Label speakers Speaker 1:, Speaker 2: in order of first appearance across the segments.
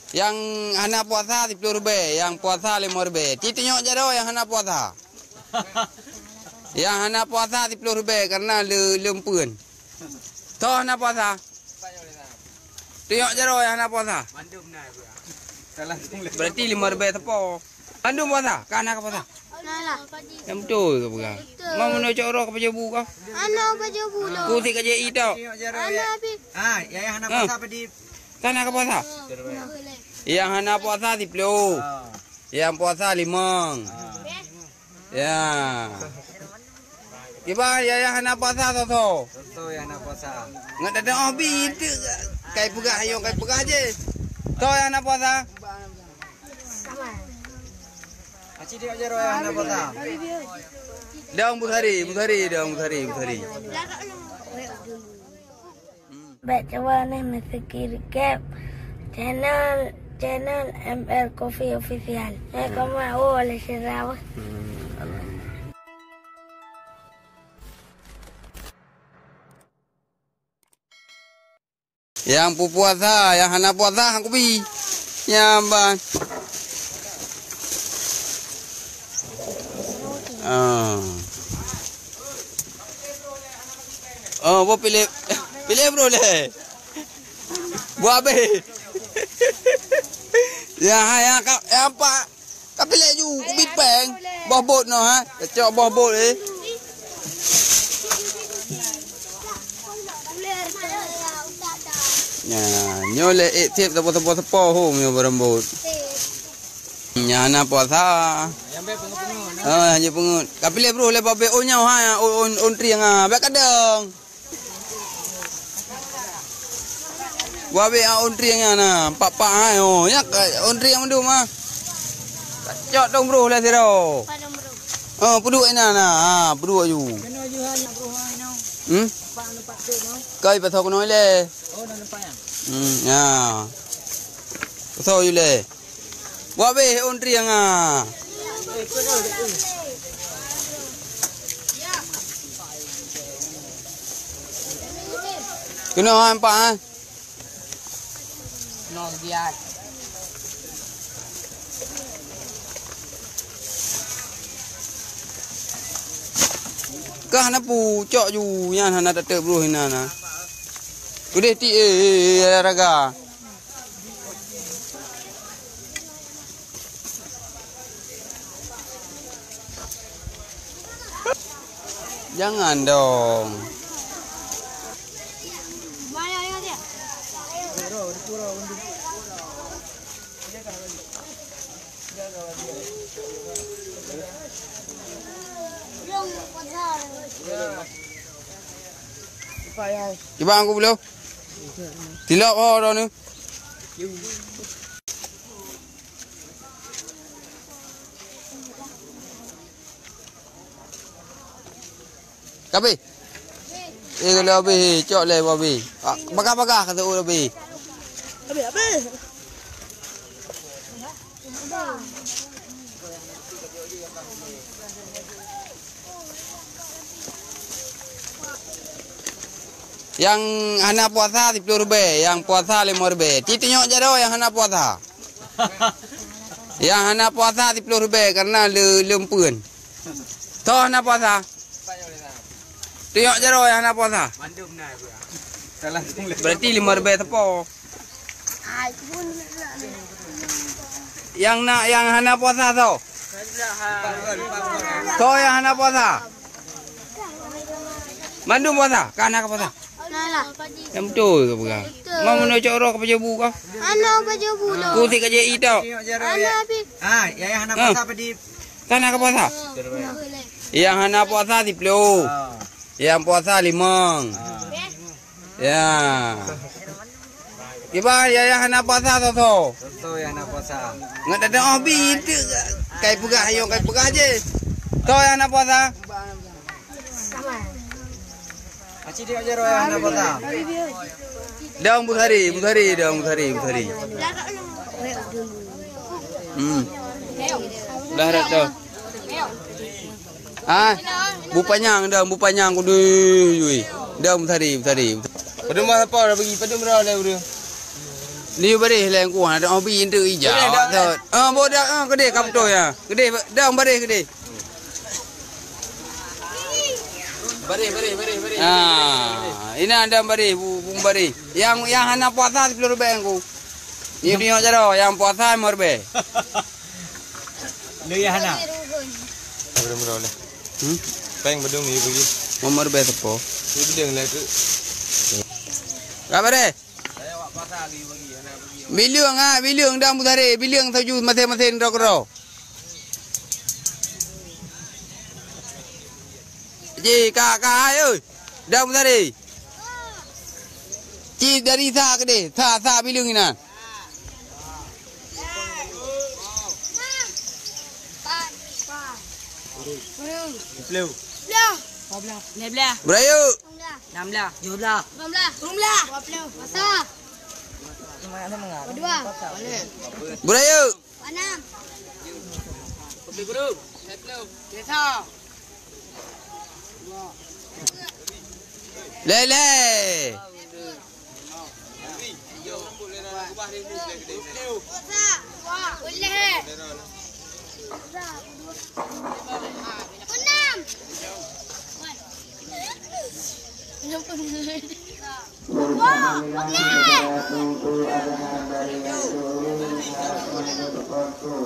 Speaker 1: Yang hana puasa 10 rupiah, yang puasa 5 rupiah. Tengok je dah yang hana puasa. Yang hana puasa 10 rupiah karena lempun. Toh hana puasa. Tengok je dah yang hana puasa. Berarti 5 rupiah tepo. Bandung puasa, kan hana puasa. Yang betul ke bukan? Mau menocok roh ke pajabu kau?
Speaker 2: Anak pajabu lo.
Speaker 1: Ku si kerja itu.
Speaker 2: Anak pi.
Speaker 3: Yang hana puasa apa di?
Speaker 1: Kan hana puasa. Yang hana puasa 10. Yang puasa 5. Ya. Kiba yang hana puasa tu.
Speaker 3: Toto yang hana puasa.
Speaker 1: Ngat ada hobi itu. Kai pegah ayo kai pegah je. Toh yang hana puasa.
Speaker 3: Aci dia je yang hana puasa.
Speaker 1: Daun buthari.
Speaker 2: Baca warna mesti recap channel ML Coffee Official. Kamu oleh Sirawa.
Speaker 1: Yang puasa, yang hana puasa aku pi. Nyamban. Bo pilih bro le. Buat apa? Ya apa? Kau pilih ju, kau bipeng. Bawah bot no ha. Cok bawah bot eh. Ya, nyole tip tepo home yo berembut. Nyana puasa. Hanya pengut. Kau pilih bro le babe onya ha on triang ah. Bak kadang. Babe on triang na. Pak ha yo. Ya on triang mendum ah. Cok dong bro le siro. Peduk ina na. Peduk ju.
Speaker 3: Kena ju ha bro ha no. Pak nampak tu no.
Speaker 1: Kai pasal ko noi le.
Speaker 3: Oh nampak ya.
Speaker 1: Ya. Pasal ju le. Babe on triang ah. Kena nampak ah.
Speaker 3: No dia.
Speaker 1: Kah hana pu cok ju yan hana tetep bro hina na. Udah ti raga. Jangan dong.
Speaker 2: Mana yang dia?
Speaker 1: Coba aku belum. Tilak orang ni. Kapi. Kalau abi, cok le abi. Bakar kata abi.
Speaker 2: Abi.
Speaker 1: Yang hana puasa 10 rupiah, yang puasa 5 rupiah. Tengok je dah yang hana puasa. Yang hana puasa 10 rupiah karena lempun. Toh hana puasa. Tengok je dah yang hana puasa.
Speaker 3: Bandung nah bro. Salah
Speaker 1: Berarti 5 rupiah tepo. Yang hana puasa tu. Toh yang hana puasa. Bandung puasa, kan hana puasa. Yang betul ke bukan? Mau menocok roh ke pajabu kau?
Speaker 2: Anak pajabu lo.
Speaker 1: Ku si kerja itu.
Speaker 2: Anak pi.
Speaker 3: Yang hana puasa apa di?
Speaker 1: Kan hana puasa. Yang hana puasa 10. Yang puasa 5. Ya. Kiba yang hana puasa tu.
Speaker 3: Toto yang hana puasa.
Speaker 1: Ngat ada hobi itu. Kai pegah ayo kai pegah je. Toh yang hana puasa.
Speaker 3: Aci dia je yang hana puasa.
Speaker 1: Daun buthari. Dah rat dah. Bu panjang kudu yui. Daun buthari. Pada masa apa dah bagi pada merah dah bro. Liu beri leng ku ada hobi intu ija. Bodak gede kapto ya. Gede dah beri gede. Beri. Ini ada beri, bung beri. Yang hana puasa 10 rupiah aku. Ini tengok jaro yang puasa morbe.
Speaker 4: Lu ya hana.
Speaker 5: Betul-betul lah. Peng bedung ni pergi.
Speaker 1: Morbe tepo.
Speaker 5: Ni bedung lah tu.
Speaker 1: Kabar deh?
Speaker 5: Saya awak puasa lagi pergi.
Speaker 1: Biliung dah mutare, biliung taju masing-masing rok-rok. Ji kakak ayo. Dah mutare. Ji dari sa ke deh, sa biliung ina.
Speaker 5: Peluk.
Speaker 1: Berayu.
Speaker 3: 16. 17.
Speaker 2: 20. Masa. Berdua.
Speaker 1: Berayu.
Speaker 2: 6.
Speaker 1: Lele.
Speaker 2: Boleh. 6. Wah, okey.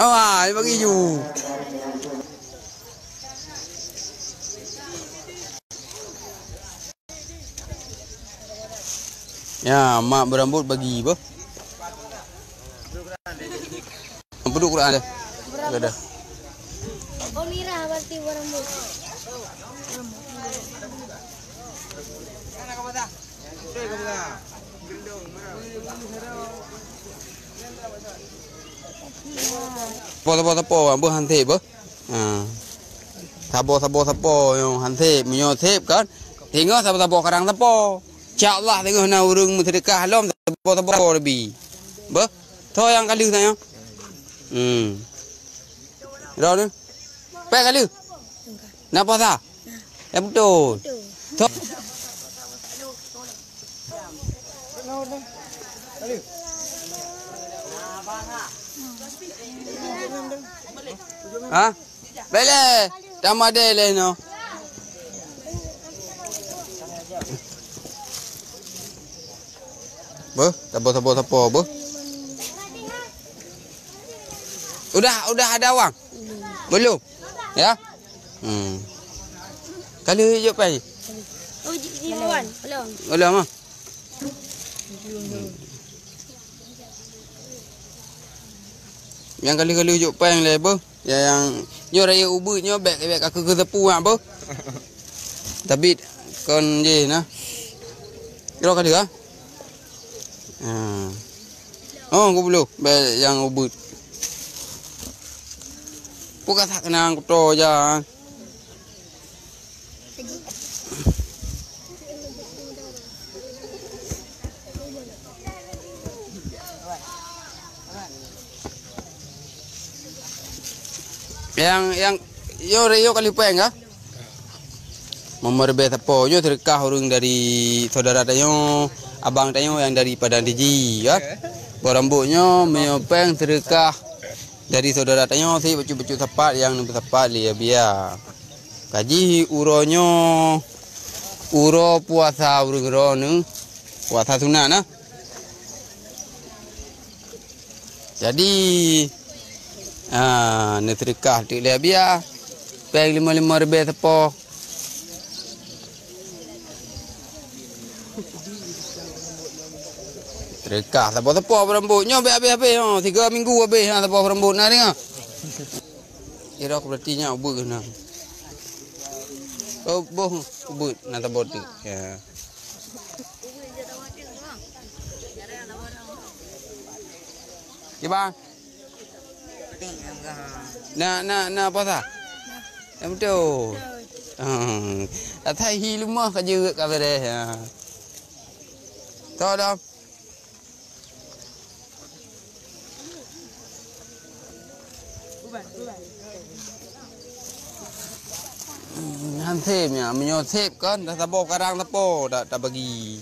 Speaker 1: Awak bagi ju. Ya, mak berambut bagi apa? Peduk Quran dah. Ada.
Speaker 2: Oh, Mira berarti berambut.
Speaker 1: Tapo apa hantai apa? Tapo yang hantai menyotip kan? Tengok tapo karang tapo. Insya-Allah tengok na urung sedekah lom tapo lebih. Bah, tu yang kali tanya. Dah ni. Pe kali. Napa sah? Ya betul. Tu. Ha? Bele, tamade le no. Bo, tapo bo. Udah ada wang? Belum. Ya? Kali hijau pai.
Speaker 2: Oh, jiwan. Belum.
Speaker 1: Belum ah. Yang kali hijau pai yang lebo. Yang nyo raya ubut nyo bek aku ke tepu ah bo. Tapi kon je nah. Kira kali ah. Oh, aku belum bek yang ubut. Bukan tak kenang kuto aja. Yang yo kali peng ah. Memerbe tapo yo terkah urung dari saudara tayo, abang tayo yang dari Padang Diji ya. Berambutnya menyopeng terkah dari saudara tayo si becu-becu tepat yang tepat dia biar. Kaji uronyo uro puasa urung rono puasa sunat nah. Jadi netrikah di lebia peng 55 ribu tepo. Trikah tepo berambutnya habis 3 minggu habis tepo berambut nah dengar. Kira aku berarti nya ubut kena. Oh boh ubut nak tepo ya. Bang. Nak apa sah? Yang betul. Atai hi lumah kerja kat bedeh. Tahu dah. Hantimnya menyotip kan dah tapo karang tapo dah bagi.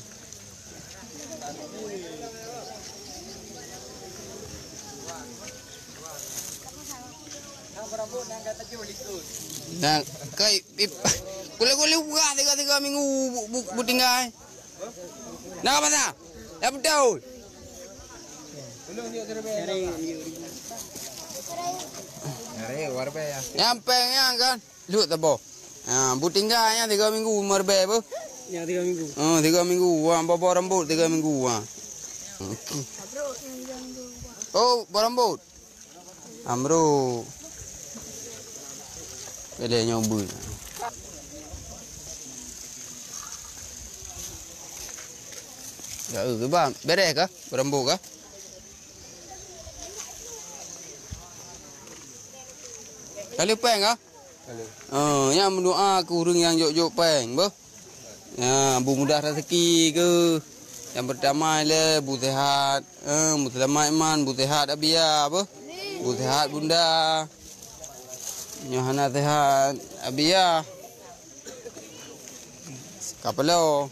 Speaker 1: Nah, kai kule buka tiga minggu bu tinggal. Nak apa dah? Dah betul.
Speaker 5: Nyari warbe ya.
Speaker 1: Nyampe yang kan. Lu tak boh. Bu tinggalnya 3 minggu merbe apa?
Speaker 3: Ya 3 minggu.
Speaker 1: 3 minggu. Bawa rambut 3 minggu. Oh, berambut. Amro. Boleh nyoba. Ya, ke bang, beres ke? Berambut ke? Kali peng ke?
Speaker 5: Kali.
Speaker 1: Yang mendoa ke orang yang jok-jok peng, boh. Ya, bu mudah rezeki ke. Yang pertama le bu sehat, bu selamat iman, bu sehat abia apa? Bu sehat bunda. Nyohana sehat abia. Kapalo.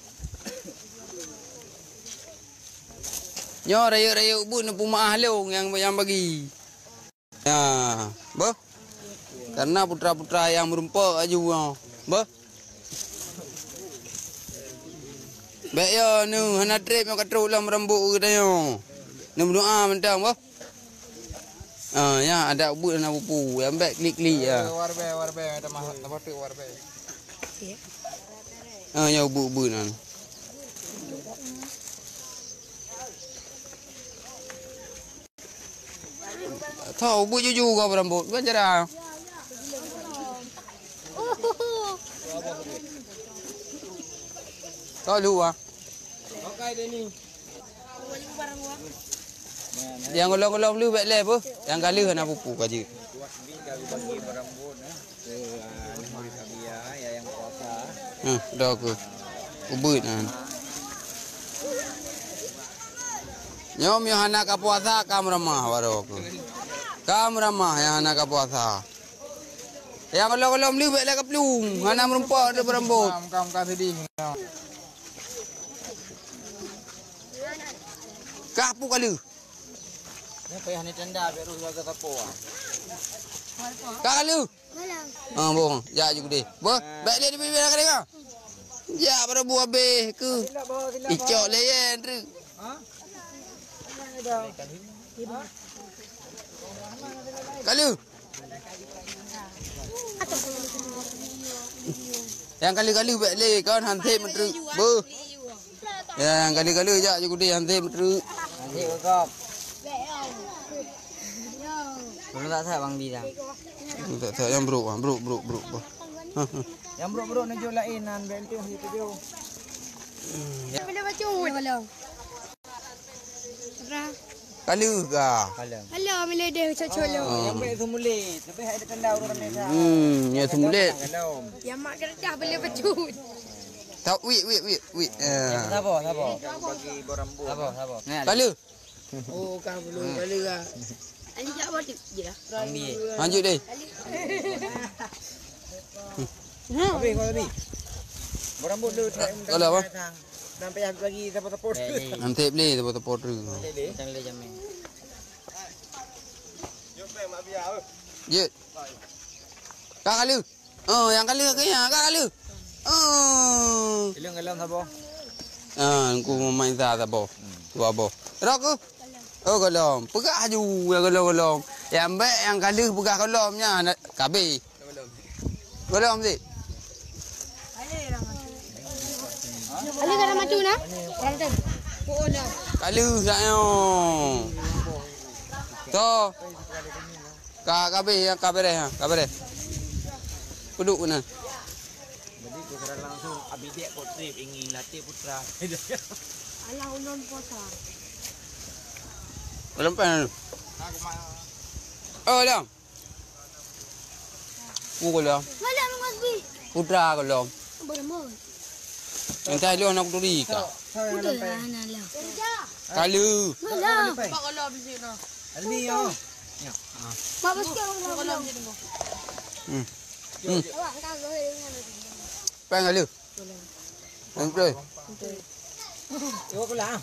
Speaker 1: Nyo raya-raya bu na pumaah leong yang bagi. Ya, boh. Karena putra-putra yang merumpak aja, boh. Baik ya, nu hana trip yang katrol lah merambut kita yo. Nu berdoa mentang boh. Ya ada ubud dan pupu. Yang baik klik-klik ya.
Speaker 5: Warbe ada mahal tu warbe.
Speaker 1: Ya ubud nan. Tahu ubud juga berambut. Bukan jarang. Tahu lu ah.
Speaker 5: Pakai dia ni.
Speaker 1: Yang golong-golong lu baik le apa? Yang kali hana pupu kaji.
Speaker 5: Buat bin kami bagi berambut ke Murid Abia yang puasa.
Speaker 1: Dah ke. Ubud nan. Nyom yang hana ka puasa kam ramah waro ke. Kam ramah yang hana ka puasa. Yang golong-golong lu baik le ka pelung. Hana merumpak ada berambut.
Speaker 5: Kam sedih.
Speaker 1: Kapu kali.
Speaker 5: Ni payah ni tenda biar jaga tapo.
Speaker 1: Kali. Bong. Ya juga deh. Bo, baik dia di biar kali kau. Ya, pada buah be ke. Icok leyen tu. Kali. Yang kali-kali baik le kawan hantai menteri. Bo. Yang kali-kali ya juga deh hantai menteri.
Speaker 3: Nanti kok. Belum tak saya Bang Bidang.
Speaker 1: Tak tak yang bro.
Speaker 5: Yang bro nak jual lainan bentu itu dia.
Speaker 2: Bila baca kalau.
Speaker 1: Kali ka.
Speaker 2: Hello, bila dia cocolo.
Speaker 5: Yang baik tu mulit. Tapi ada tenda orang Malaysia.
Speaker 1: Ya semulit.
Speaker 2: Yang mak kerja bila bacut.
Speaker 1: Tak wait.
Speaker 3: Sabar.
Speaker 5: Bagi berambut.
Speaker 3: Sabar.
Speaker 1: Kali.
Speaker 2: Oh, kau belum kali lah. Ali tak boleh je lah.
Speaker 3: Ambil.
Speaker 1: Lanjut deh.
Speaker 5: Habis kau tadi. Berambut tu
Speaker 1: Kalau apa?
Speaker 5: Sampai habis lagi tepuk-tepuk.
Speaker 1: Nanti beli tepuk-tepuk tu.
Speaker 3: Jangan le jamin.
Speaker 5: Jom mak biar.
Speaker 1: Je. Kak kali. Yang kali ke yang kak kali.
Speaker 5: Ilang alam sabo.
Speaker 1: Aku mau main tak apa. Tu apa? Rok. Golom. Pegah ju yang golom. Yang baik yang kali pegah golomnya kabe. Golom si.
Speaker 2: Ali kan maju na? Ranten. Pola.
Speaker 1: Kali sakyo. To. Kabe deh. Duduk na.
Speaker 5: Jadi kita langsung abidek pot trip ingin latih putra.
Speaker 2: Alah ulun puasa.
Speaker 1: Golom pen. Golom. Golom.
Speaker 2: Malam ngasbi.
Speaker 1: Putra golom.
Speaker 2: Bermon.
Speaker 1: Entah lu anak duri ka.
Speaker 2: Udah ana lah.
Speaker 1: Kali.
Speaker 2: Malam.
Speaker 3: Pak kalau di sini.
Speaker 5: Almi yo.
Speaker 2: Mak beskar malam. Awak kau gohe dengan.
Speaker 1: Pen kali. Pen.
Speaker 5: Yo pula.